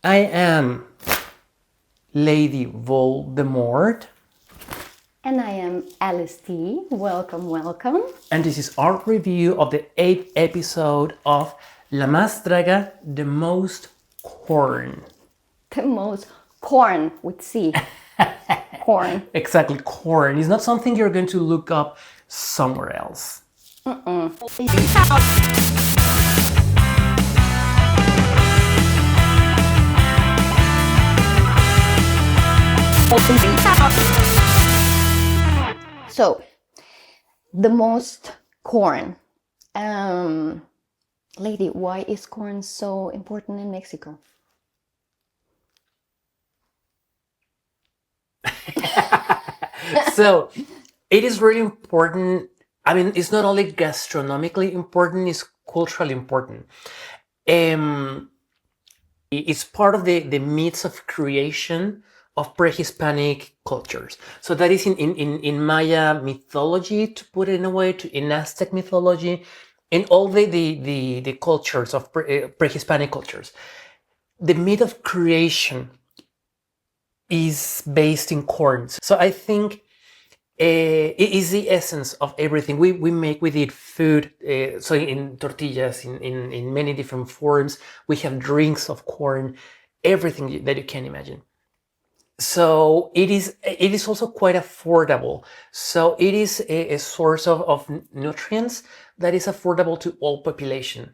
I am Lady Voldemort. And I am Alice T. Welcome, welcome. And this is our review of the 8th episode of La Más Draga, the most corn. The most corn with C. Corn. Exactly, corn. It's not something you're going to look up somewhere else. So, the most corn. Lady, why is corn so important in Mexico? So, it is really important. I mean, it's not only gastronomically important, it's culturally important. It's part of the myths of creation of pre-Hispanic cultures. So that is in Maya mythology, to put it in a way, in Aztec mythology, in all the cultures of pre-Hispanic cultures. The myth of creation is based in corn. So I think it is the essence of everything. We make with it food, so in tortillas, in many different forms. We have drinks of corn, everything that you can imagine. So it is also quite affordable. So it is a source of nutrients that is affordable to all population.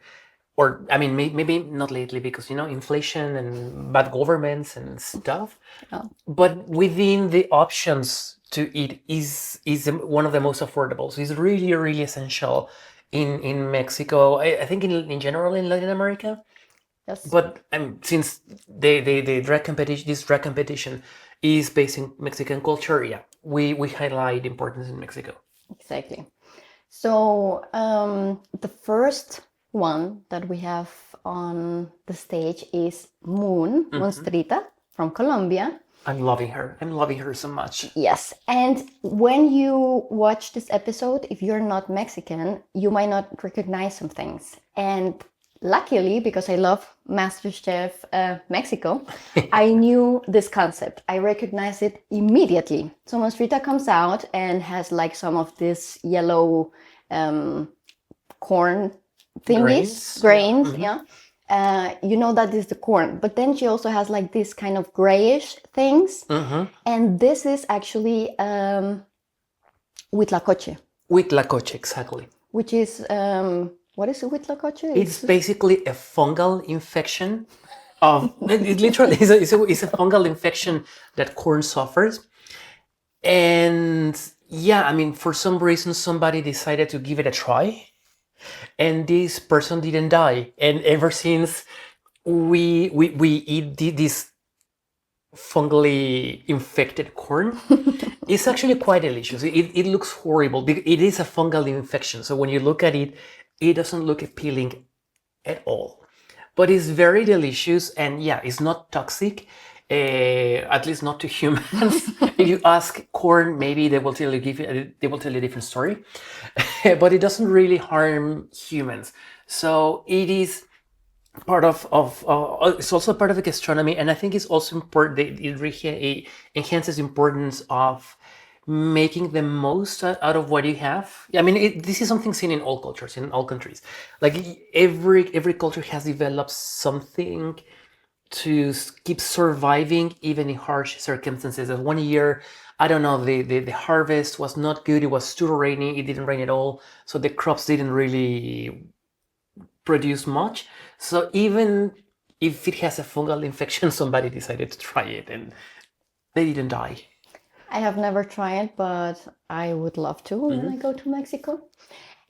Or, I mean, maybe not lately because, inflation and bad governments and stuff. Oh. But within the options to eat is one of the most affordable. So it's really, really essential in Mexico. I think in general in Latin America. Yes. But since the drag competition, this drag competition is based in Mexican culture, yeah, we highlight importance in Mexico. Exactly. So the first one that we have on the stage is Moon, Monstrita from Colombia. I'm loving her so much. Yes, and when you watch this episode, if you're not Mexican, you might not recognize some things. And luckily, because I love MasterChef Mexico, I knew this concept. I recognized it immediately. So Monstrita comes out and has like some of this yellow corn thingies, grains, yeah. You know that is the corn, but then she also has like this kind of grayish things, and this is actually huitlacoche. Huitlacoche, exactly. Which is what is a huitlacoche? It's basically a fungal infection. It literally is a fungal infection that corn suffers, and yeah, I mean, for some reason somebody decided to give it a try. And this person didn't die. And ever since we eat this fungally infected corn, it's actually quite delicious. It looks horrible because it is a fungal infection. So when you look at it, it doesn't look appealing at all. But it's very delicious, and yeah, it's not toxic. At least not to humans. If you ask corn, maybe they will tell you a different story, but it doesn't really harm humans. So it is part of it's also part of the gastronomy, and I think it's also important. It enhances the importance of making the most out of what you have. I mean, this is something seen in all cultures, in all countries. Like every culture has developed something to keep surviving even in harsh circumstances. And 1 year, I don't know, the harvest was not good. It was too rainy. It didn't rain at all. So the crops didn't really produce much. So even if it has a fungal infection, somebody decided to try it and they didn't die. I have never tried, but I would love to when I go to Mexico.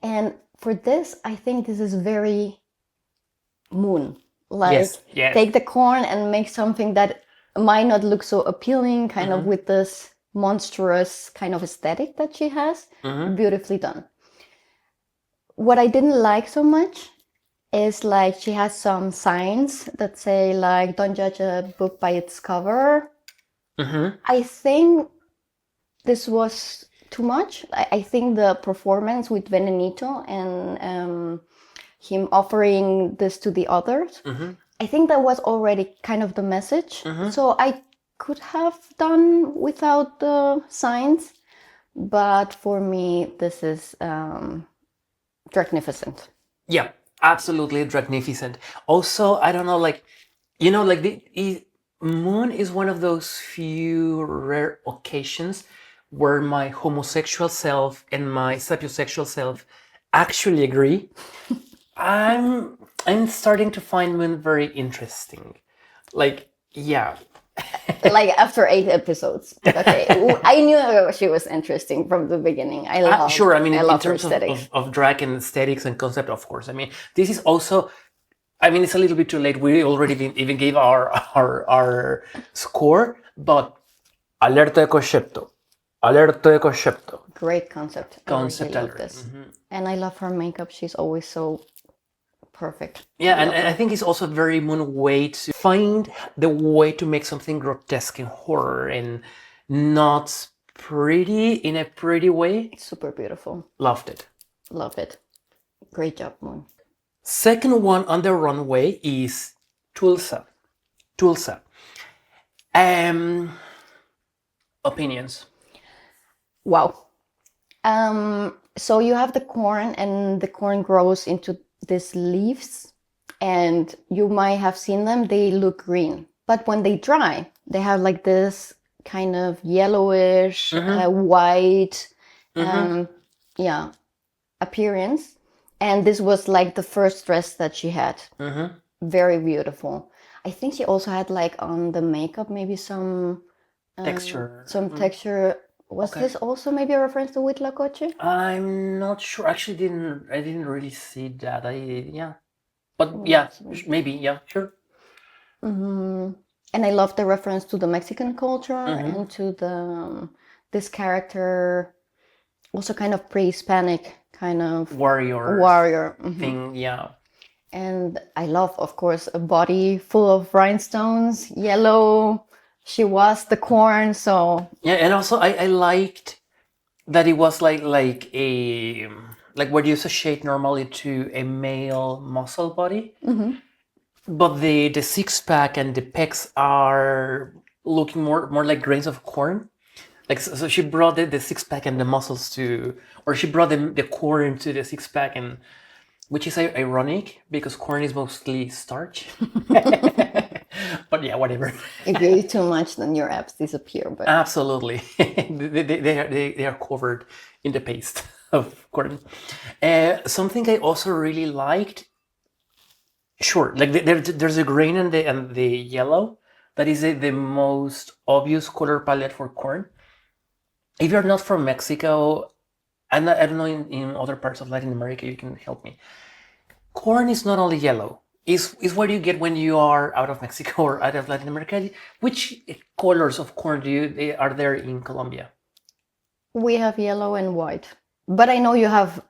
And for this, I think this is very Moon. Like, yes. Take the corn and make something that might not look so appealing, kind of with this monstrous kind of aesthetic that she has. Beautifully done. What I didn't like so much is like she has some signs that say like, don't judge a book by its cover. I think this was too much. I think the performance with Venenito and him offering this to the others I think that was already kind of the message. So I could have done without the signs, but for me, this is magnificent. Yeah, absolutely magnificent. Also, I don't know, like, like Moon is one of those few rare occasions where my homosexual self and my sapiosexual self actually agree. I'm starting to find Moon very interesting. Like, yeah. Like after 8 episodes, but okay, I knew she was interesting from the beginning. Sure, I mean, I in love her terms aesthetics. of drag and aesthetics and concept, of course. I mean, this is also, I mean, it's a little bit too late. We already even gave our score, but alerta de concepto. Alerta de concepto. Great concept. I Concept really love alert. this. And I love her makeup. She's always so perfect. Yeah, I love and I her. think it's also a very Moon way to find the way to make something grotesque and horror and not pretty in a pretty way. It's super beautiful. Loved it. Love it. Great job, Moon. Second one on the runway is Tulsa. Tulsa. Opinions. Wow. So you have the corn, and the corn grows into these leaves, and you might have seen them. They look green, but when they dry, they have like this kind of yellowish, white, yeah, appearance. And this was like the first dress that she had. Very beautiful. I think she also had like on the makeup maybe some Texture. some texture. Was Okay. this also maybe a reference to Huitlacoche? I'm not sure. Actually, I didn't really see that. Yeah, but yeah, maybe, yeah, sure. And I love the reference to the Mexican culture and to the this character, also kind of pre-Hispanic kind of warrior. Thing. Yeah. And I love, of course, a body full of rhinestones, yellow. She was the corn, so Yeah, and also I liked that it was like a like what you associate normally to a male muscle body, but the six pack and the pecs are looking more like grains of corn. Like so she brought the six pack and the muscles to, or she brought the corn to the six pack, and which is ironic because corn is mostly starch. But yeah, whatever. if you eat too much, then your abs disappear. But Absolutely, they are covered in the paste of corn. Something I also really liked. Sure, like there's a green and the yellow. That is the most obvious color palette for corn. If you're not from Mexico, and I don't know in other parts of Latin America, you can help me. Corn is not only yellow. Is what you get when you are out of Mexico or out of Latin America. Which colors of corn are there in Colombia? we have yellow and white. But I know you have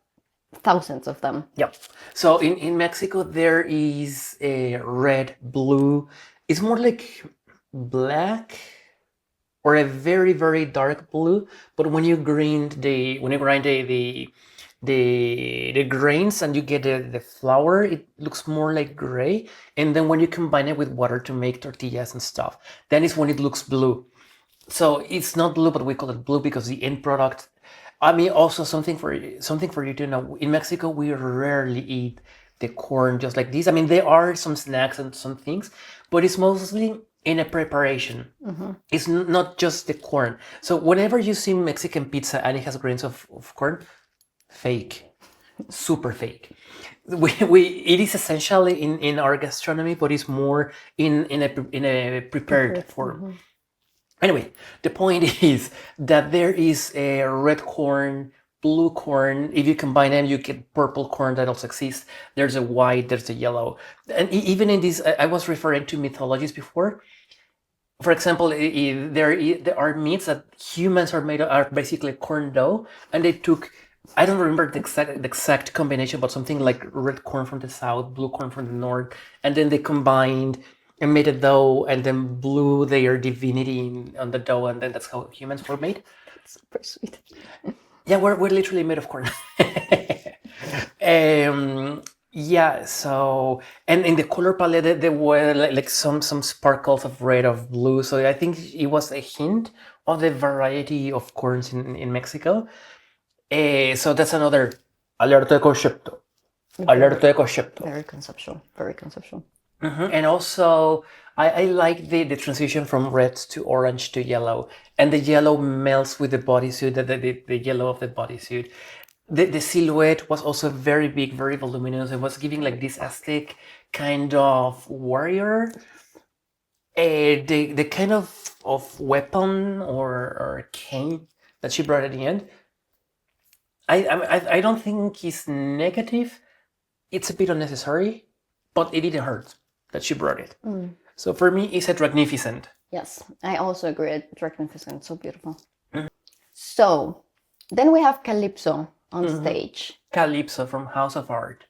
thousands of them. Yeah. So in Mexico there is a red, blue. It's more like black or a very very dark blue. But when you grind the grains and you get the flour, it looks more like gray. And then when you combine it with water to make tortillas and stuff, then is when it looks blue. So it's not blue, but we call it blue because the end product. I mean, also something for you to know. In Mexico, we rarely eat the corn just like this. I mean, there are some snacks and some things, but it's mostly in a preparation. It's not just the corn. So whenever you see Mexican pizza and it has grains of corn, fake, super fake. It is essentially in our gastronomy, but it's more in a prepared form. Anyway, the point is that there is a red corn, blue corn. If you combine them, you get purple corn that also exists. There's a white, there's a yellow. And even in this, I was referring to mythologies before. For example, there are myths that humans are basically corn dough, and they took, I don't remember the exact combination, but something like red corn from the south, blue corn from the north, and then they combined and made a dough, and then blew their divinity on the dough, and then that's how humans were made. Super sweet. Yeah, we're literally made of corn. Yeah, so and in the color palette there were like some sparkles of red, of blue. So I think it was a hint of the variety of corns in Mexico. So that's another alerta de concepto. Alerta de concepto. Very conceptual. Very conceptual. And also, I like the transition from red to orange to yellow, and the yellow melts with the bodysuit, the yellow of the bodysuit. The silhouette was also very big, very voluminous. It was giving like this Aztec kind of warrior. The kind of weapon or cane that she brought at the end, I don't think it's negative. It's a bit unnecessary, but it didn't hurt that she brought it. So for me, it's a magnificent. Yes, I also agree. Magnificent, so beautiful. So then we have Calypso on stage. Calypso from House of Art,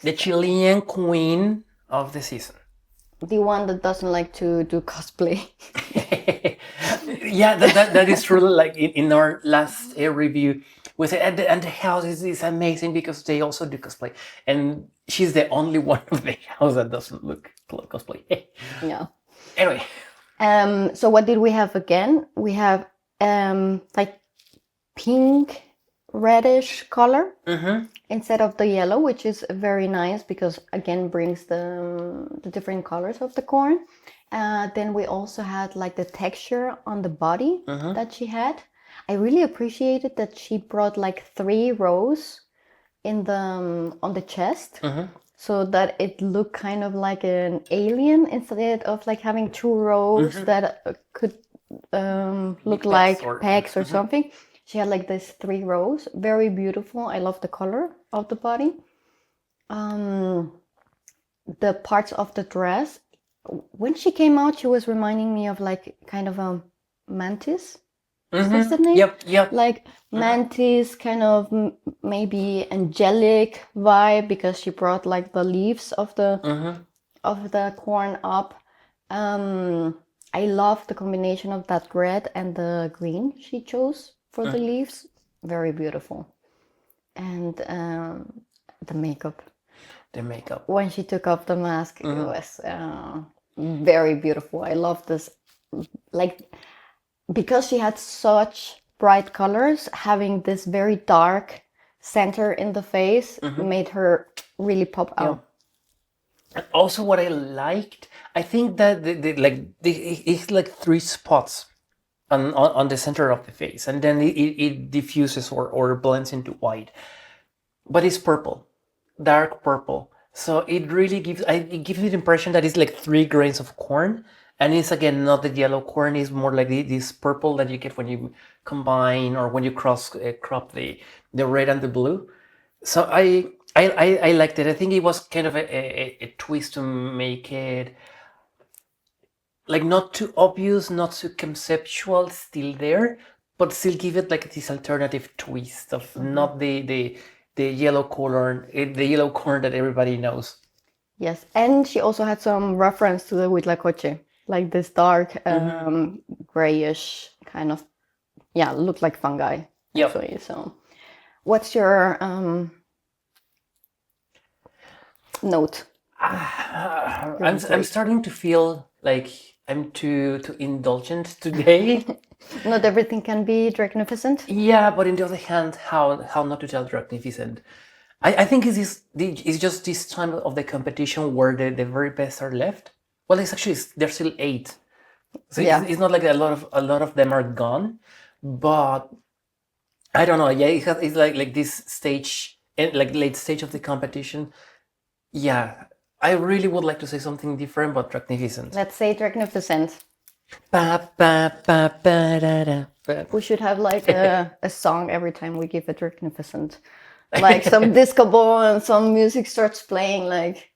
the Chilean queen of the season. The one that doesn't like to do cosplay. Yeah, that is true. Like in our last review, we said, and the house is amazing because they also do cosplay, and she's the only one of the house that doesn't look cosplay. Yeah. Anyway, so what did we have again? We have like pink reddish color instead of the yellow, which is very nice because again brings the different colors of the corn. Then we also had like the texture on the body that she had. I really appreciated that she brought like 3 rows in the on the chest, so that it looked kind of like an alien instead of like having 2 rows that could look like pecs or something. She had like these 3 rows, very beautiful. I love the color of the body. The parts of the dress, when she came out, she was reminding me of like kind of a mantis. Is this the name? Yep. Like mantis, kind of maybe angelic vibe because she brought like the leaves of the corn up. I love the combination of that red and the green she chose for the leaves. Very beautiful. And the makeup. The makeup. When she took off the mask, it was very beautiful. I love this. Like, because she had such bright colors, having this very dark center in the face made her really pop out. And also, what I liked, I think that it's like 3 spots on the center of the face, and then it diffuses or blends into white. But it's purple, dark purple. So it really gives me the impression that it's like 3 grains of corn. And it's again not the yellow corn, it's more like this purple that you get when you combine or when you crop the red and the blue. So I liked it. I think it was kind of a twist to make it like not too obvious, not too conceptual, still there, but still give it like this alternative twist of not the yellow corn, the yellow corn that everybody knows. Yes, and she also had some reference to the huitlacoche, like this dark grayish kind of, looked like fungi actually. So, what's your note? I'm starting to feel like I'm too indulgent today. Not everything can be magnificent. Yeah, but on the other hand, how not to tell magnificent? I think it's just this time of the competition where the very best are left. Well, it's actually there's still 8, so it's not like a lot of them are gone, but I don't know. Yeah, it's like this stage, like late stage of the competition. Yeah, I really would like to say something different, but magnificent. Let's say magnificent. Ba, ba, ba, ba, da, da, ba. We should have like a song every time we give it magnificent. Like some disco ball and some music starts playing. Like,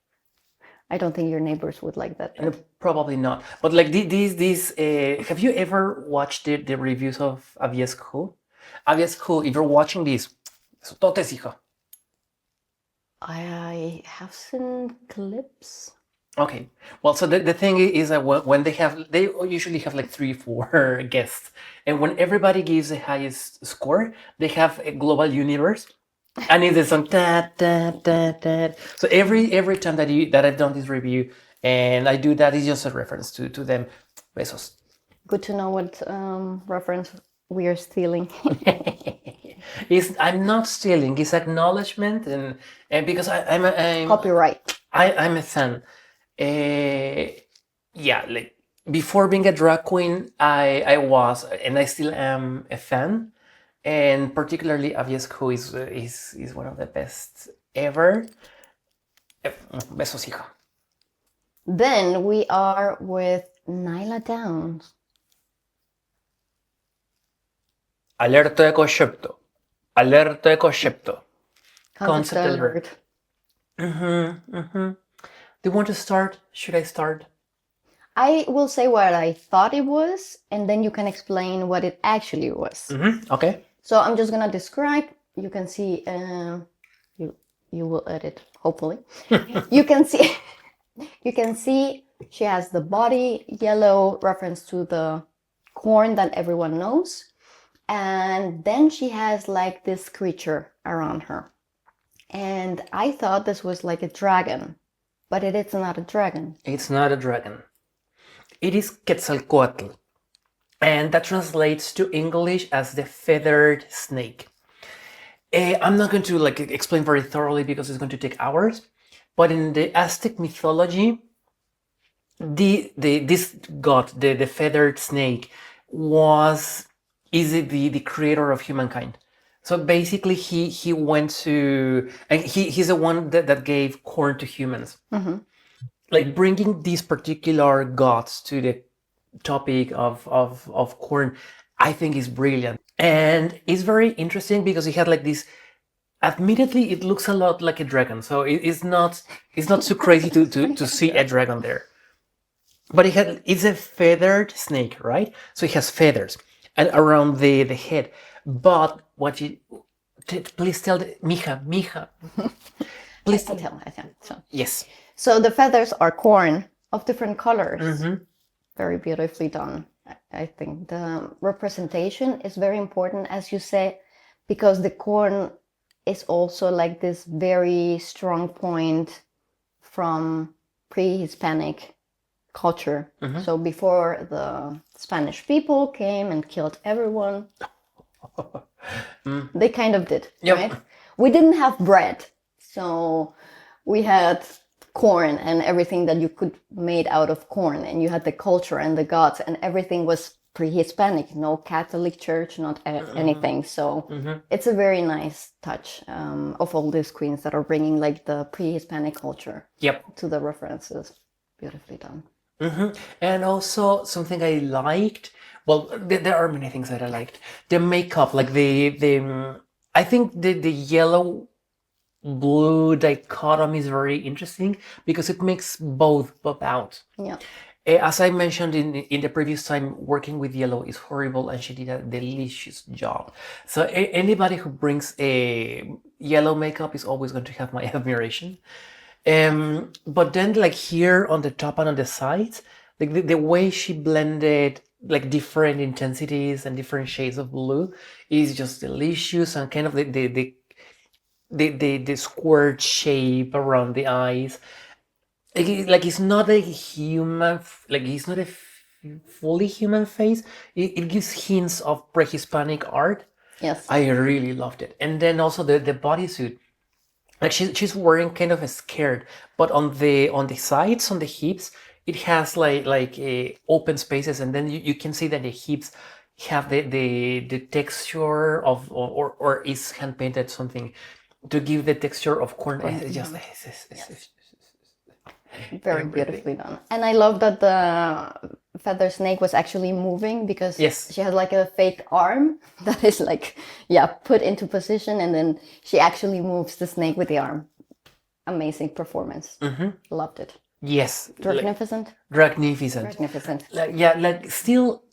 I don't think your neighbors would like that. Probably not. But like these have you ever watched the reviews of Avies Who? Avies Who, if you're watching this, totes, hija. I have seen clips. Okay. Well, so the thing is that when they usually have like 3, 4 guests, and when everybody gives the highest score, they have a global universe And it's the song da da da da. So every time that I've done this review and I do that, it's just a reference to them. Besos. Good to know what reference we are stealing. I'm not stealing. It's acknowledgement and because Copyright. I'm a fan. Yeah, like before being a drag queen, I was and I still am a fan, and particularly Aviesco is one of the best ever. Besos, hija. Then we are with Nyla Downs. Alerta de concepto. Alerta de concepto. Concept alert. Do you want to start? Should I start? I will say what I thought it was, and then you can explain what it actually was. Okay. So I'm just gonna describe. You can see. You will edit, hopefully. You can see. You can see she has the body yellow, reference to the corn that everyone knows, and then she has like this creature around her. And I thought this was like a dragon, but it is not a dragon. It's not a dragon. It is Quetzalcoatl, and that translates to English as the feathered snake. I'm not going to like explain very thoroughly because it's going to take hours, but in the Aztec mythology, this god, the feathered snake, is the creator of humankind. So basically, he went to and he's the one that gave corn to humans. Like bringing these particular gods to the topic of corn, I think is brilliant. And it's very interesting because he had like this. Admittedly, it looks a lot like a dragon, so it's not too crazy to see a dragon there. But it's a feathered snake, right? So it has feathers and around the head. But what you please tell mija, please I tell. So. Yes. So the feathers are corn of different colors. Very beautifully done. I think the representation is very important, as you say, because the corn is also like this very strong point from pre-Hispanic culture. So before the Spanish people came and killed everyone, they kind of did, right? We didn't have bread, so we had corn and everything that you could made out of corn, and you had the culture and the gods, and everything was pre-Hispanic, no Catholic Church, not anything. So it's a very nice touch of all these queens that are bringing like the pre-Hispanic culture to the references. Beautifully done. And also something I liked. Well, there are many things that I liked. The makeup, like I think the yellow blue dichotomy is very interesting because it makes both pop out. Yeah. As I mentioned in the previous time, working with yellow is horrible, and she did a delicious job. So anybody who brings a yellow makeup is always going to have my admiration. But then like here on the top and on the sides, like the way she blended like different intensities and different shades of blue is just delicious, and kind of the squared shape around the eyes. Like it's not a human, like it's not a fully human face. It gives hints of pre-Hispanic art. Yes. I really loved it. And then also the bodysuit. Like she's wearing kind of a skirt, but on the sides, on the hips, it has like open spaces, and then you can see that the hips have the texture of or is hand painted something to give the texture of corn. It's just very beautifully done. And I love that the feather snake was actually moving because she had like a fake arm that is like, put into position, and then she actually moves the snake with the arm. Amazing performance. Loved it. Yes. Dragnificent. Like still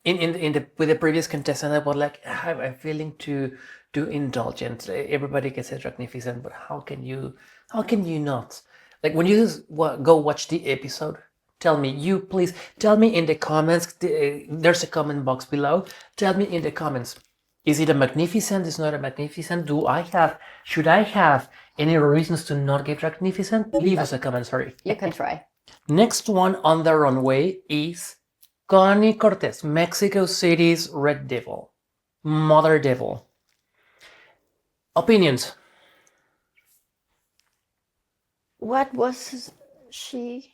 in the with the previous contestant, I was like, I'm feeling too indulgent. Everybody gets a dragnificent, but how can you not? Like when you go watch the episode, please tell me in the comments. There's a comment box below. Tell me in the comments, Is it a magnificent? Is not a magnificent? Should I have any reasons to not give magnificent? Leave us a comment, sorry. You can try. Next one on the runway is Connie Cortez, Mexico City's Red Devil, Mother Devil. Opinions? What was she?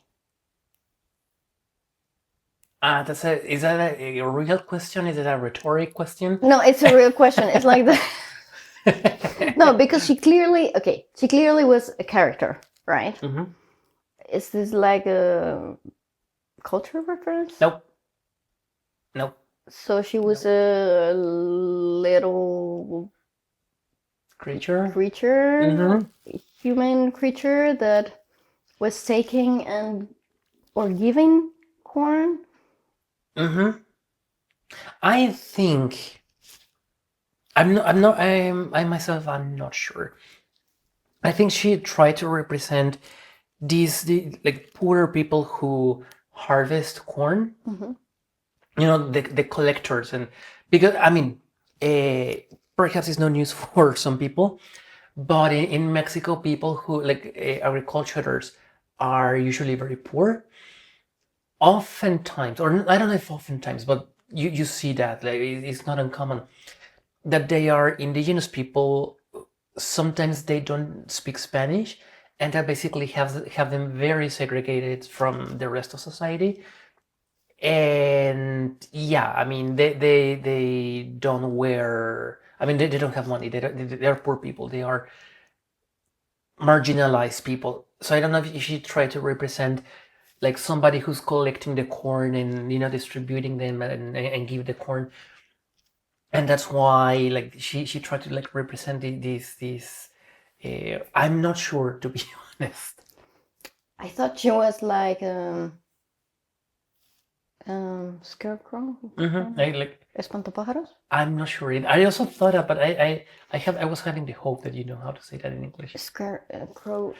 Is that a real question? Is it a rhetoric question? No, it's a real question. It's like the no, because she clearly was a character, right? Mm-hmm. Is this like a culture reference? Nope. So she was a little creature, human creature that was taking or giving corn. Mm-hmm. I think I myself, I'm not sure. I think she tried to represent the like poorer people who harvest corn. Mm-hmm. You know, the collectors, and because I mean, perhaps it's no news for some people, but in Mexico, people who like agriculturists are usually very poor. Oftentimes, or I don't know if oftentimes, but you see that like it's not uncommon that they are indigenous people. Sometimes they don't speak Spanish, and that basically have them very segregated from the rest of society. And yeah, I mean they don't wear. I mean they don't have money. They're poor people. They are marginalized people. So I don't know if she tried to represent like somebody who's collecting the corn and distributing them and give the corn, and that's why like she tried to like represent these. I'm not sure, to be honest. I thought she was like scarecrow. Mm-hmm. Like Espantapájaros. I'm not sure. I also thought of, but I was having the hope that you know how to say that in English. Scarecrow.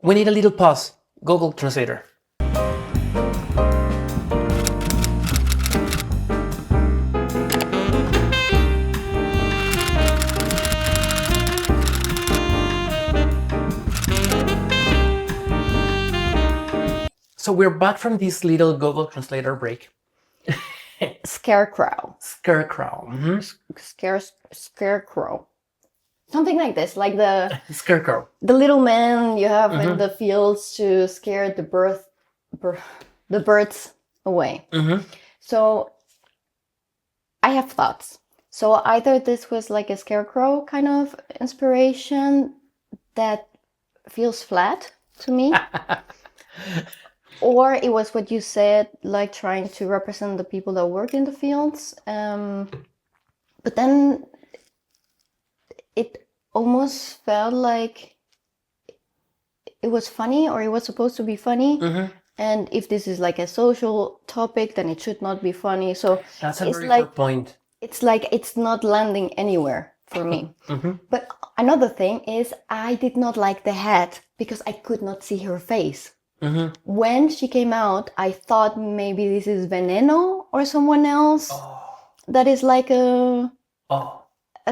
We need a little pause. Google Translator. So we're back from this little Google Translator break. Scarecrow. Scarecrow. Mm-hmm. Scarecrow. Something like this, like the scarecrow. The little man you have in the fields to scare the birds away. Mm-hmm. So I have thoughts. So either this was like a scarecrow kind of inspiration that feels flat to me. Or it was what you said, like trying to represent the people that work in the fields. But then it almost felt like it was funny, or it was supposed to be funny. Mm-hmm. And if this is like a social topic, then it should not be funny. So that's a very good point. It's like it's not landing anywhere for me. Mm-hmm. But another thing is I did not like the hat because I could not see her face. Mm-hmm. When she came out, I thought maybe this is Veneno or someone else that is like a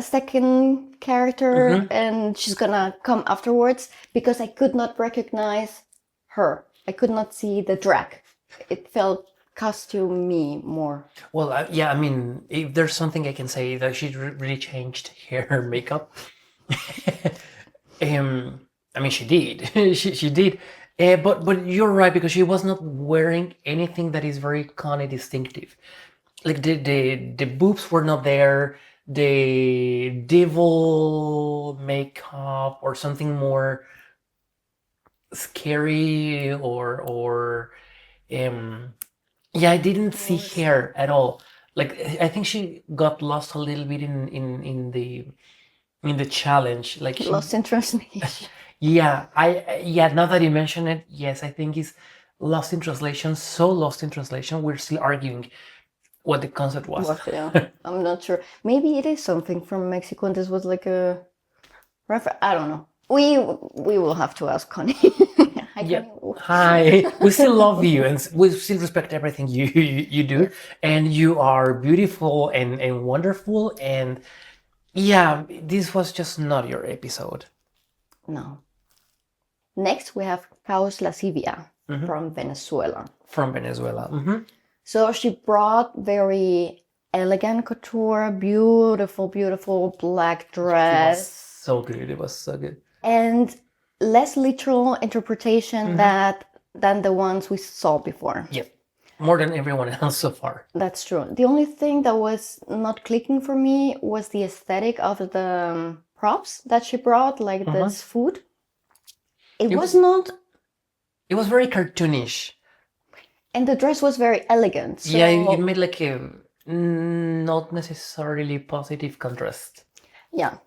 second character, and she's gonna come afterwards, because I could not recognize her. I could not see the drag. It felt costume-y more. Well, yeah, I mean, if there's something I can say, that she really changed her makeup. I mean, she did. she did. But you're right, because she was not wearing anything that is very Connie distinctive. Like the boobs were not there. The devil makeup or something more scary or yeah, I didn't see hair at all. Like I think she got lost a little bit in the challenge. Like lost in translation. Yeah, now that you mention it, yes, I think it's lost in translation. So lost in translation, we're still arguing what the concept was. Yeah. I'm not sure. Maybe it is something from Mexico, and this was like a reference. I don't know. We will have to ask Connie. Yeah. Kenny. Hi. We still love you and we still respect everything you do. And you are beautiful and wonderful. And yeah, this was just not your episode. No. Next, we have Caos Lascivia from Venezuela. From Venezuela. Mm-hmm. So she brought very elegant couture, beautiful, beautiful black It was dress, so good. It was so good. and less literal interpretation than the ones we saw before. Yeah. More than everyone else so far. That's true. The only thing that was not clicking for me was the aesthetic of the props that she brought, like this food. It was not, It was very cartoonish. and the dress was very elegant. So Yeah, it made like a not necessarily positive contrast. yeah,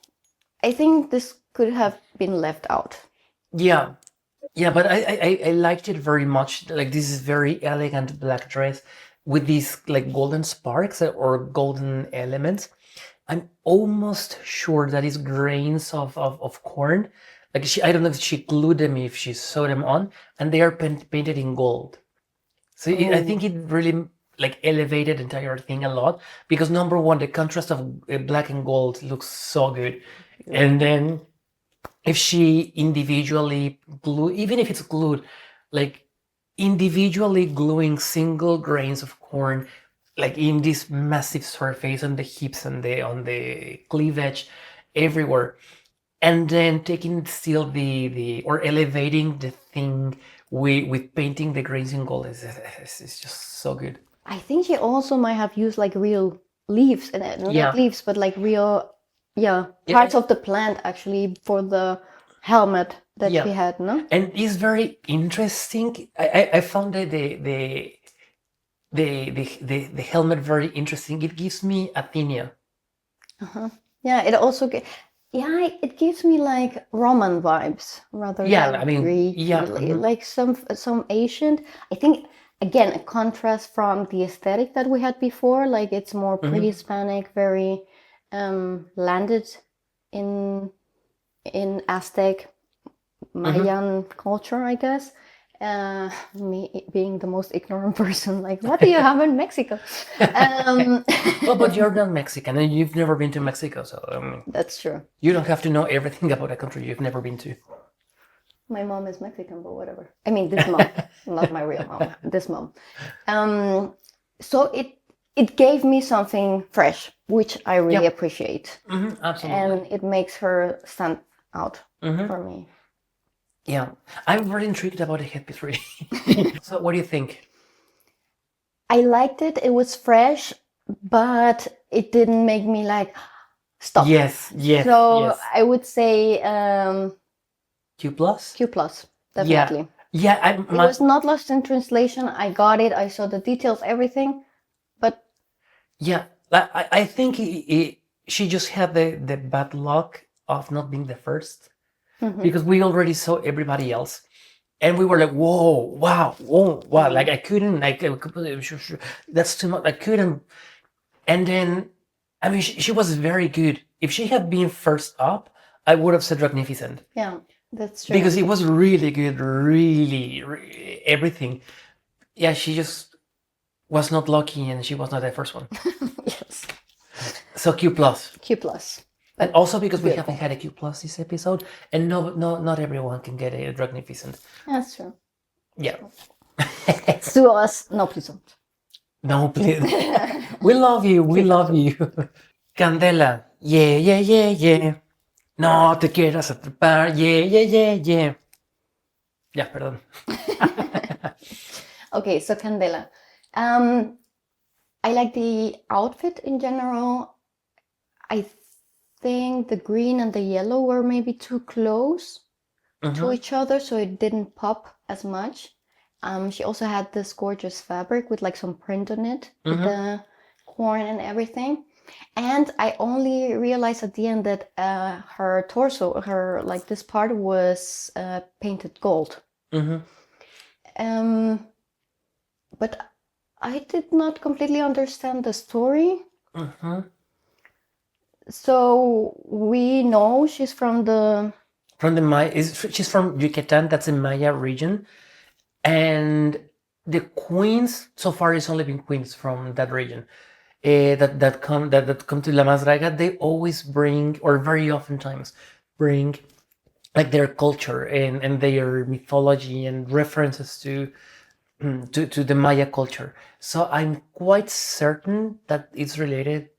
I think this could have been left out. Yeah. Yeah, but I liked it very much. Like this is very elegant black dress with these like golden sparks or golden elements. I'm almost sure that is grains of corn. Like I don't know if she glued them, if she sewed them on, and they are painted in gold. So I think it really like elevated the entire thing a lot because number one, the contrast of black and gold looks so good, and then if she individually glue, even if it's glued, like individually gluing single grains of corn, like in this massive surface on the hips and on the cleavage, everywhere, and then taking still the or elevating the thing with painting the grains in gold is just so good. I think she also might have used like real leaves in it. Yeah. Not leaves, but like real, parts of the plant actually for the helmet that she had, no? And it's very interesting. I found the helmet very interesting. It gives me Athenia. Yeah, it also it gives me like Roman vibes rather than Greek, really. Like some ancient. I think again a contrast from the aesthetic that we had before. Like it's more pre-Hispanic, very landed in Aztec, Mayan culture, I guess. Me being the most ignorant person, like, what do you have in Mexico? Well, but you're not Mexican and you've never been to Mexico, so I mean, That's true. you don't have to know everything about a country you've never been to. My mom is Mexican, but whatever. I mean, this mom, not my real mom. This mom. So it gave me something fresh, which I really appreciate. Absolutely. And it makes her stand out for me. Yeah, I'm very intrigued about the headpiece really. So what do you think? I liked it. It was fresh, but it didn't make me like stop. Yes. So I would say Q plus. Q plus, definitely. Yeah, it was not lost in translation. I got it. I saw the details, everything, but yeah, I think she just had the bad luck of not being the first. Because we already saw everybody else, and we were like, "Whoa, wow, whoa, wow!" Like I couldn't, like, that's too much. I couldn't. And then, I mean, she was very good. If she had been first up, I would have said magnificent. Yeah, that's true. Because it was really good, really everything. Yeah, she just was not lucky, and she was not the first one. Yes. So Q plus. Q plus. And also because we haven't had a Q plus this episode, and not everyone can get a magnificent. That's true. Yeah. Sue us. No, please don't. No, please. We love you. We love you. Candela. Yeah. No te quieras atrapar. Yeah. Ya, perdón. Okay, so Candela. I like the outfit in general. I think the green and the yellow were maybe too close to each other, so it didn't pop as much. She also had this gorgeous fabric with like some print on it, with the corn and everything. And I only realized at the end that her torso, like this part was painted gold. But I did not completely understand the story. So we know she's from the from the Maya. She's from Yucatan. That's the Maya region, and the queens so far it's only been queens from that region. That come to La Draga. They always bring, or very oftentimes bring, like their culture and their mythology and references to the Maya culture. So I'm quite certain that it's related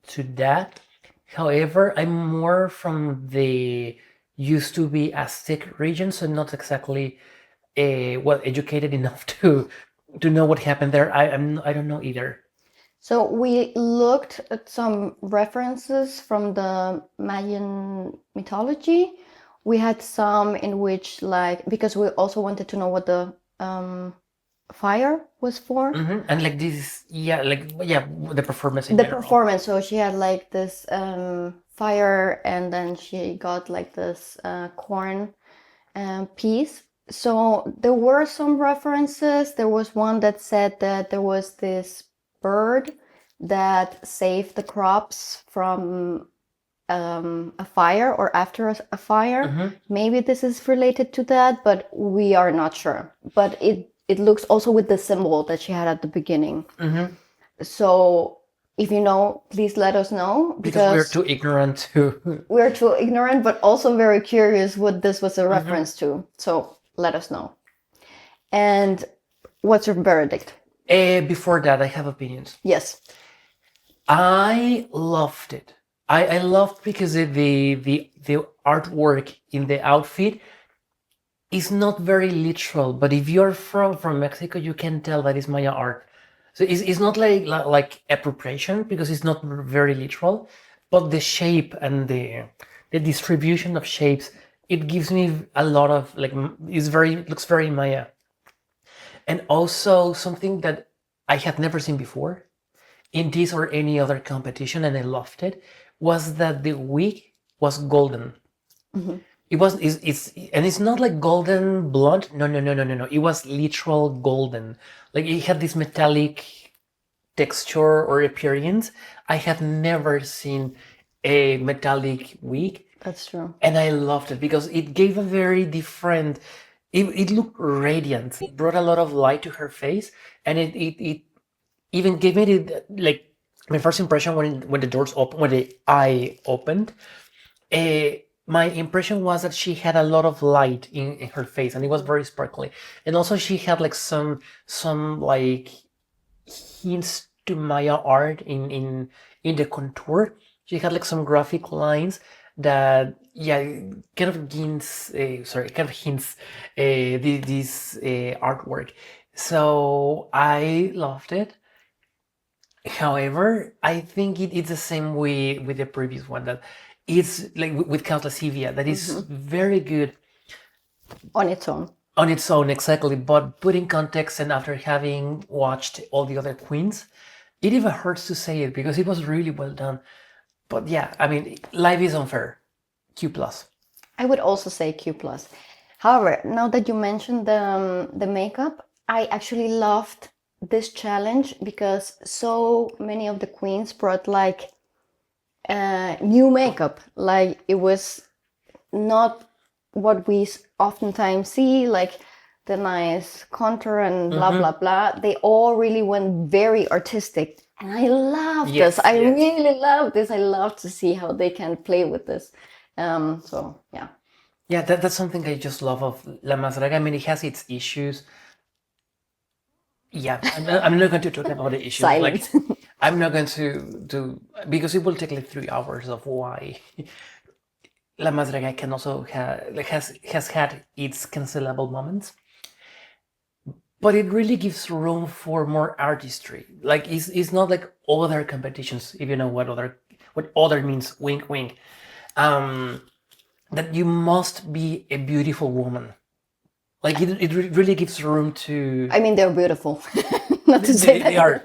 to that. However, I'm more from the used to be Aztec region, so not exactly well educated enough to know what happened there. I don't know either. So we looked at some references from the Mayan mythology. We had some in which, like, because we also wanted to know what the fire was for. And like this, yeah, the performance in The general. performance. So she had like this fire, and then she got like this corn piece. So there were some references. There was one that said that there was this bird that saved the crops from a fire or after a fire. Maybe this is related to that, but we are not sure. But it looks also with the symbol that she had at the beginning. So if you know, please let us know, Because we're too ignorant to. we're too ignorant, but also very curious what this was a reference to. So let us know. And what's your verdict? Before that, I have opinions. Yes. I loved it. I loved because the artwork in the outfit is not very literal, but if you're from Mexico, you can tell that it's Maya art. So it's not like appropriation because it's not very literal, but the shape and the distribution of shapes, it gives me a lot of like looks very Maya. And also something that I had never seen before in this or any other competition, and I loved it, was that the wig was golden. It was it's not like golden blonde. No. It was literal golden. Like it had this metallic texture or appearance. I have never seen a metallic wig. That's true. And I loved it because it gave a very different. It looked radiant. It brought a lot of light to her face, and it even gave me like my first impression when the doors opened, when the eye opened. My impression was that she had a lot of light in her face, and it was very sparkly. And also, she had like some like hints to Maya art in the contour. She had like some graphic lines that kind of hints this artwork. So I loved it. However, I think it's the same way with the previous one, that it's like with Count Lascivia, that is very good On its own. on its own, exactly. But put in context, and after having watched all the other queens, it even hurts to say it because it was really well done. But yeah, I mean, life is unfair. Q plus. I would also say Q plus. However, now that you mentioned the makeup, I actually loved this challenge because so many of the queens brought like new makeup. Like it was not what we oftentimes see, like the nice contour and blah blah blah. They all really went very artistic, and I love this. I really love this. I love to see how they can play with this. So yeah. Yeah, that's something I just love of La Draga. I mean, it has its issues. Yeah, I'm not going to talk about the issues. Silence. Like, I'm not going to because it will take like 3 hours of why La Draga can also has had its cancelable moments, but it really gives room for more artistry. Like it's not like other competitions, if you know what other means. Wink, wink. That you must be a beautiful woman. Like it really gives room to. I mean, they're beautiful. Not to say that they are.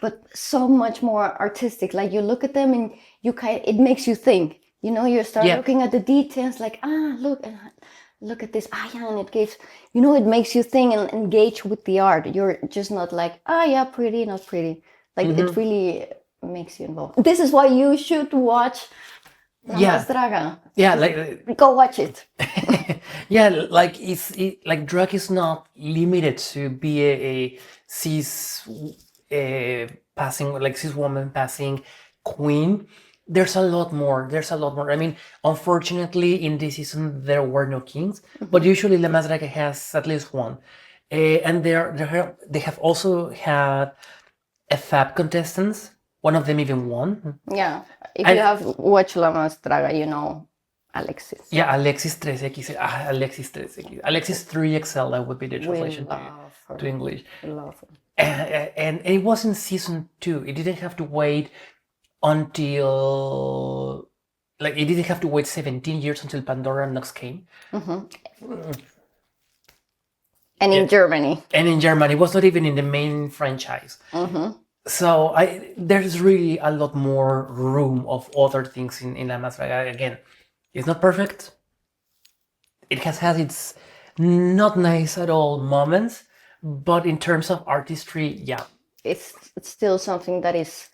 But so much more artistic. Like you look at them and it makes you think. You know, you start looking at the details. Like look at this. Yeah, and it gives. You know, it makes you think and engage with the art. You're just not like yeah, pretty, not pretty. Like it really makes you involved. This is why you should watch Yeah, Draga. yeah, like Go watch it. yeah, like like drag is not limited to be a cis passing, like cis woman passing queen. There's a lot more. There's a lot more. I mean, unfortunately, in this season there were no kings, but usually La Más Draga has at least one, and they have also had a fab contestants. One of them even won. Yeah. If And you have watched La Draga, you know Alexis. yeah, Alexis 3X, Alexis 3X, Alexis 3XL. That would be the We translation love her. to English. We love her. And it was in season 2. It didn't have to wait until, like, it didn't have to wait 17 years until Pandora Nox came. And in Germany. And in Germany, it was not even in the main franchise. So there's really a lot more room of other things in La Más Draga. Again, it's not perfect. It has had its not nice at all moments, but in terms of artistry, yeah. It's still something that is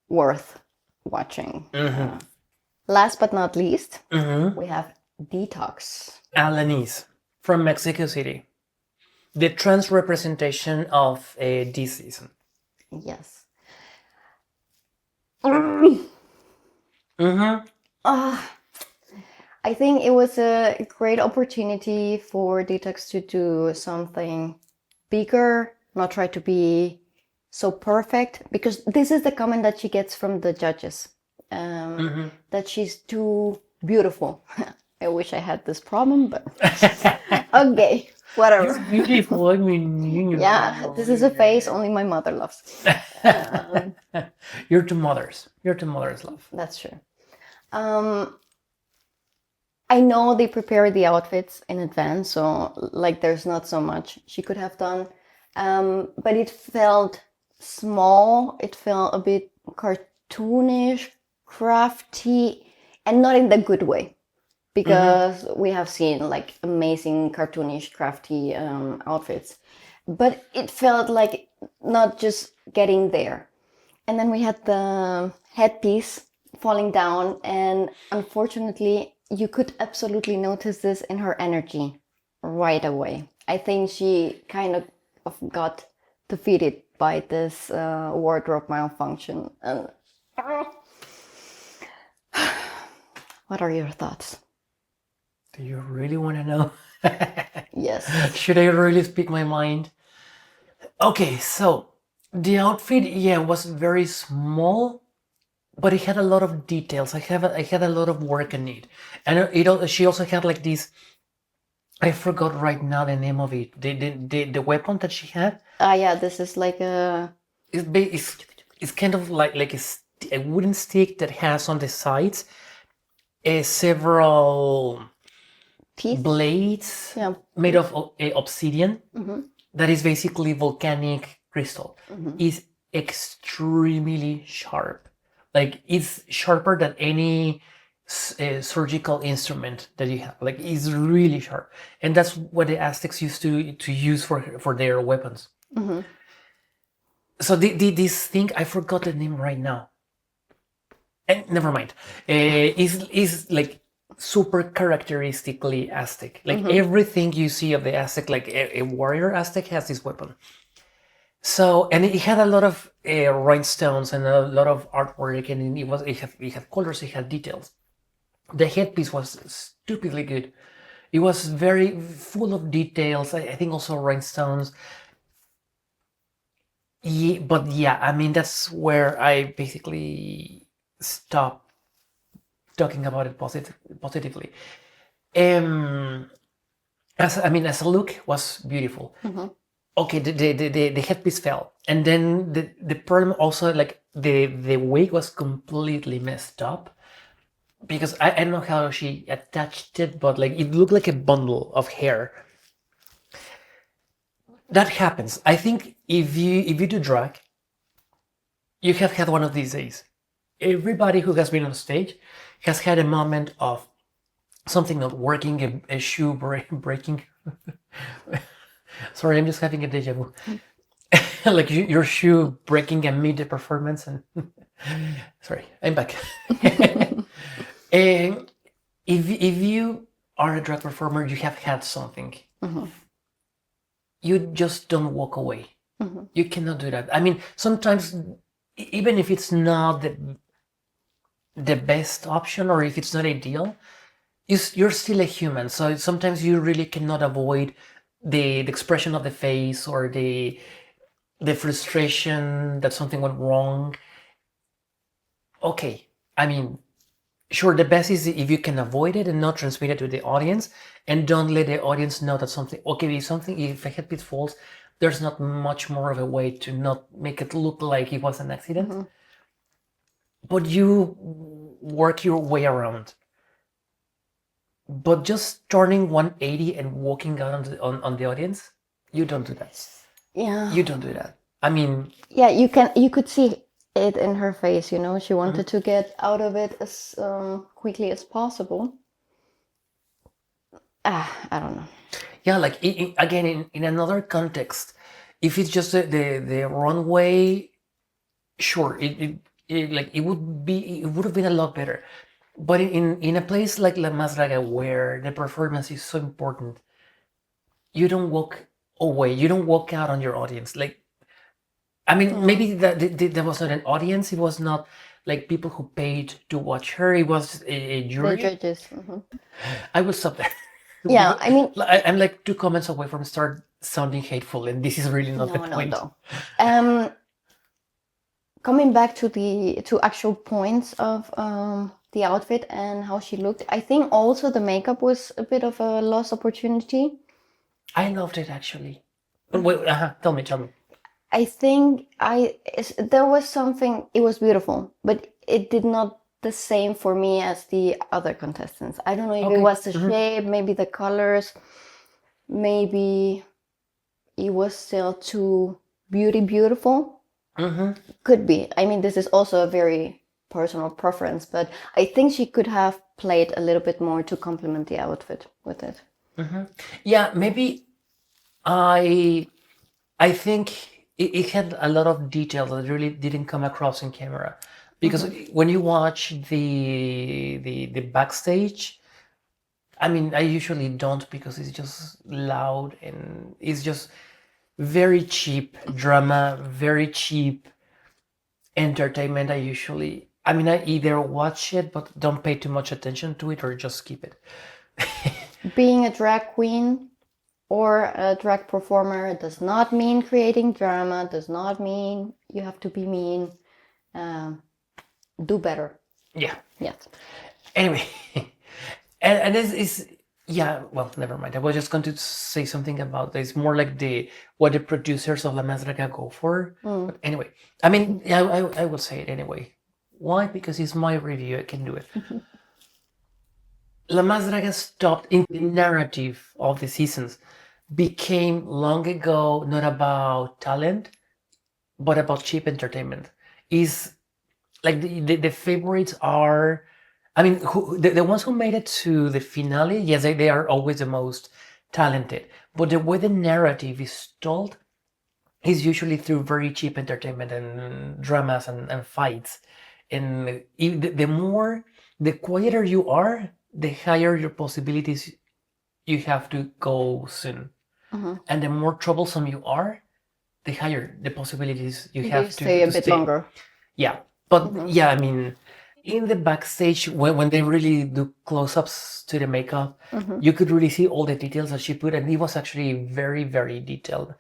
worth watching. Last but not least, we have Detox. Alanis from Mexico City. The trans representation of this season. Yes. I think it was a great opportunity for Detox to do something bigger, not try to be so perfect, because this is the comment that she gets from the judges, that she's too beautiful. I wish I had this problem, but okay, whatever. Beautiful. I mean, Yeah, this is a face only my mother loves. You're two mothers. You're two mothers, love. That's true. I know they prepared the outfits in advance, so like there's not so much she could have done. But it felt small. It felt a bit cartoonish, crafty, and not in the good way. Because we have seen like amazing cartoonish, crafty outfits. But it felt like not just getting there. And then we had the headpiece falling down, and unfortunately, you could absolutely notice this in her energy right away. I think she kind of got defeated by this wardrobe malfunction. And what are your thoughts? Do you really want to know? Yes. Should I really speak my mind? Okay, so the outfit, yeah, was very small, but it had a lot of details. I had a lot of work in it, and she also had like this. I forgot right now the name of it. The weapon that she had. Yeah, this is like a. It's kind of like a wooden stick that has on the sides several Teeth? blades made of obsidian. That is basically volcanic crystal. Is extremely sharp. Like it's sharper than any surgical instrument that you have. Like it's really sharp, and that's what the Aztecs used to use for their weapons. So this thing, I forgot the name right now. And never mind. Is like super characteristically Aztec. Like everything you see of the Aztec, like a warrior Aztec has this weapon. So, and it had a lot of rhinestones and a lot of artwork, and it had colors, it had details. The headpiece was stupidly good. It was very full of details. I think also rhinestones. Yeah, but yeah, I mean that's where I basically stopped talking about it positively. As a look was beautiful. Okay, the headpiece fell, and then the problem also, like the wig was completely messed up, because I don't know how she attached it, but like it looked like a bundle of hair. That happens. I think if you do drag, you have had one of these days. Everybody who has been on stage has had a moment of something not working, a shoe breaking. Sorry, I'm just having a deja vu. Like your shoe breaking amid the performance, and sorry, I'm back. And if you are a drag performer, you have had something. You just don't walk away. You cannot do that. I mean, sometimes even if it's not the best option, or if it's not ideal, you're still a human. So sometimes you really cannot avoid the expression of the face, or the frustration that something went wrong. Okay, I mean, sure, the best is if you can avoid it and not transmit it to the audience, and don't let the audience know that something, okay, if a headpiece falls, there's not much more of a way to not make it look like it was an accident. But you work your way around. But just turning 180 and walking out on the audience, you don't do that. Yeah. You don't do that. I mean, Yeah, you could see it in her face, you know. She wanted to get out of it as quickly as possible. I don't know. yeah, like again, in another context, if it's just the runway, sure, it would have been a lot better. But in a place like La Más Draga, where the performance is so important, you don't walk away. You don't walk out on your audience. Like, I mean, maybe there was not an audience. It was not like people who paid to watch her. It was a jury. The judges. I will stop there. Yeah, I mean, I'm like 2 comments away from start sounding hateful, and this is really not the point. No. Coming back to actual points of the outfit and how she looked, I think also the makeup was a bit of a lost opportunity. I loved it, actually. Wait, tell me. I think there was something, it was beautiful, but it did not the same for me as the other contestants. I don't know if it was the shape, maybe the colors, maybe it was still too beautiful. Could be. I mean, this is also a very personal preference, but I think she could have played a little bit more to complement the outfit with it. Yeah, maybe I think it had a lot of detail that really didn't come across in camera, because when you watch the backstage, I mean, I usually don't, because it's just loud and it's just very cheap drama, very cheap entertainment. I either watch it but don't pay too much attention to it, or just skip it. Being a drag queen or a drag performer does not mean creating drama, does not mean you have to be mean. Do better. Yeah. Yes. Anyway, and this is, yeah, well, never mind. I was just going to say something about this, more like what the producers of La Más Draga go for. But anyway, I mean, I will say it anyway. Why? Because it's my review. I can do it. La Más Draga stopped in the narrative of the seasons, became long ago not about talent, but about cheap entertainment. Is like the favorites are, I mean, the ones who made it to the finale, yes, they are always the most talented. But the way the narrative is told is usually through very cheap entertainment and dramas and fights. And the quieter you are, the higher your possibilities you have to go soon. And the more troublesome you are, the higher the possibilities you have to stay a bit longer. Yeah. But yeah, I mean, in the backstage, when they really do close-ups to the makeup, you could really see all the details that she put, and it was actually very, very detailed.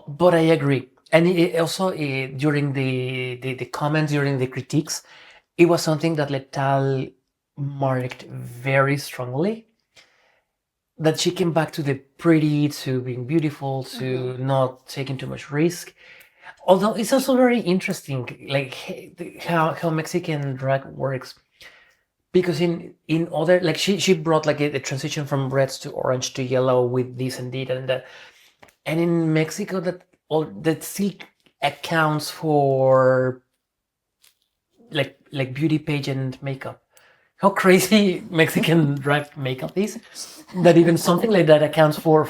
But I agree. And it also, during the comments, during the critiques, it was something that Letal marked very strongly. That she came back to the pretty, to being beautiful, to not taking too much risk. Although it's also very interesting, like how Mexican drag works, because in other, like she brought like a transition from reds to orange to yellow with this and that, and in Mexico that still accounts for like beauty pageant makeup. How crazy Mexican drag makeup is, that even something like that accounts for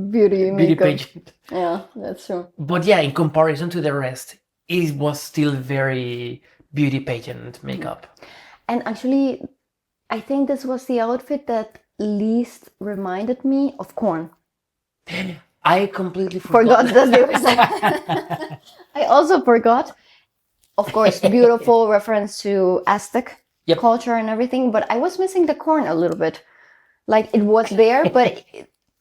beauty pageant. Yeah, that's true. But yeah, in comparison to the rest, it was still very beauty pageant makeup. And actually, I think this was the outfit that least reminded me of corn. I completely Forgot that there was that. I also forgot. Of course, beautiful reference to Aztec culture and everything, but I was missing the corn a little bit. Like it was there, but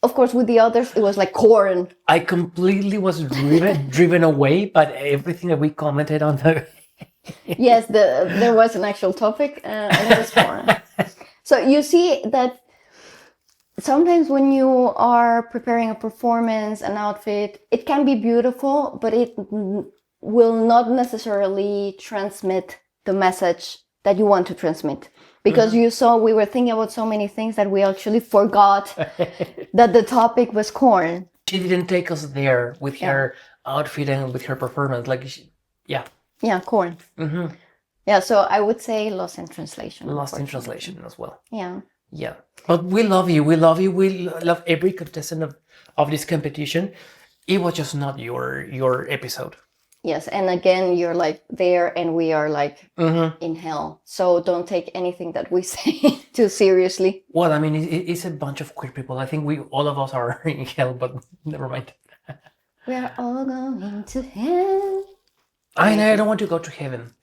of course with the others, it was like corn. I completely was driven away by everything that we commented on the... Yes, there was an actual topic and it was corn. So you see that sometimes when you are preparing a performance, an outfit, it can be beautiful, but it will not necessarily transmit the message that you want to transmit. Because you saw we were thinking about so many things that we actually forgot that the topic was corn. She didn't take us there with her outfit and with her performance. Like, Yeah, corn. Yeah, so I would say lost in translation. Lost in translation as well. Yeah. Yeah. But we love you. We love you. We love every contestant of this competition. It was just not your episode. Yes, and again, you're like there and we are like in hell. So don't take anything that we say too seriously. Well, I mean, it's a bunch of queer people. I think all of us are in hell, but never mind. We are all going to hell. I don't want to go to heaven.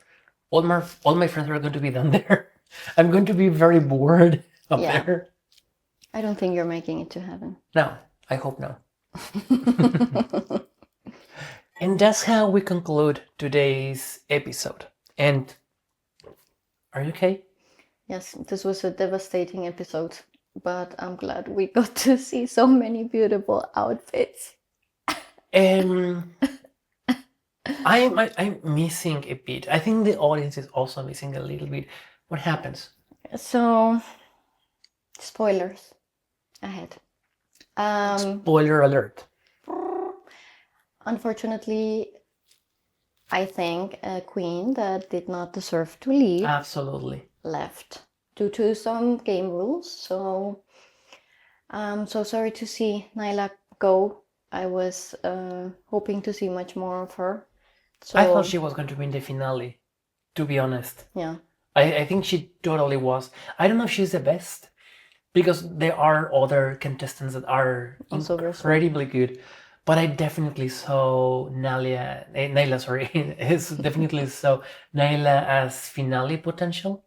All my friends are going to be down there. I'm going to be very bored up there. I don't think you're making it to heaven. No, I hope no. And that's how we conclude today's episode. And are you okay? Yes, this was a devastating episode, but I'm glad we got to see so many beautiful outfits. I'm missing a bit. I think the audience is also missing a little bit. What happens? So, spoilers ahead. Spoiler alert. Unfortunately, I think a queen that did not deserve to leave Absolutely left due to some game rules. So I'm so sorry to see Naila go. I was hoping to see much more of her. So I thought she was going to be in the finale, to be honest. Yeah. I think she totally was. I don't know if she's the best, because there are other contestants that are Also incredibly good. But I definitely saw Naila, is definitely saw Naila as finale potential.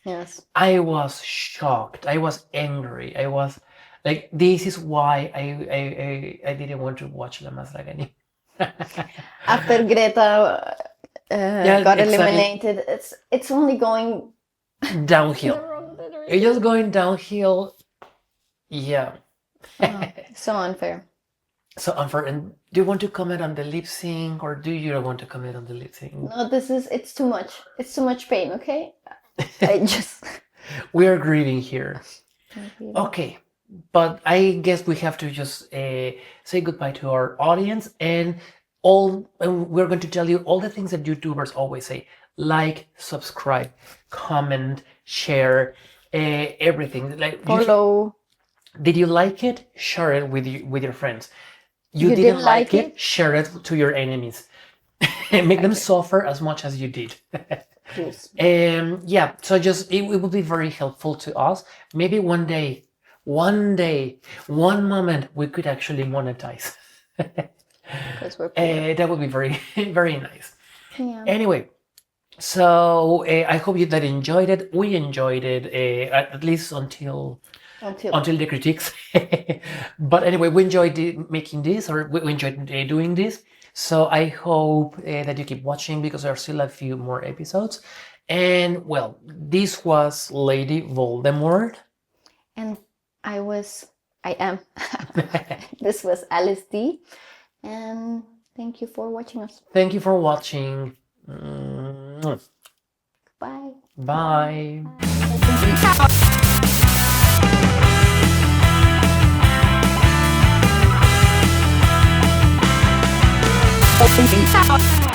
Yes. I was shocked. I was angry. I was like, this is why I didn't want to watch La Más Draga anymore. After Greta got eliminated, it's only going downhill. It's just going downhill. Yeah. So unfair. So unfair. And do you want to comment on the lip sync, or do you want to comment on the lip sync? No, it's too much. It's too much pain, okay? We are grieving here. Okay. But I guess we have to just say goodbye to our audience, and we're going to tell you all the things that YouTubers always say: like, subscribe, comment, share, everything. Like, follow. Did you like it? Share it with your friends. You didn't like it? Share it to your enemies. Make them suffer as much as you did. Please. Yeah. So just it will be very helpful to us. Maybe one day, one moment, we could actually monetize. That would be very, very nice. Yeah. Anyway, so I hope you that enjoyed it. We enjoyed it, at least until the critiques. But anyway, we enjoyed making this, or we enjoyed doing this. So I hope that you keep watching, because there are still a few more episodes. And well, this was Lady Voldemort. And I am. This was Alice D. And thank you for watching us. Thank you for watching. Bye. Bye. Bye.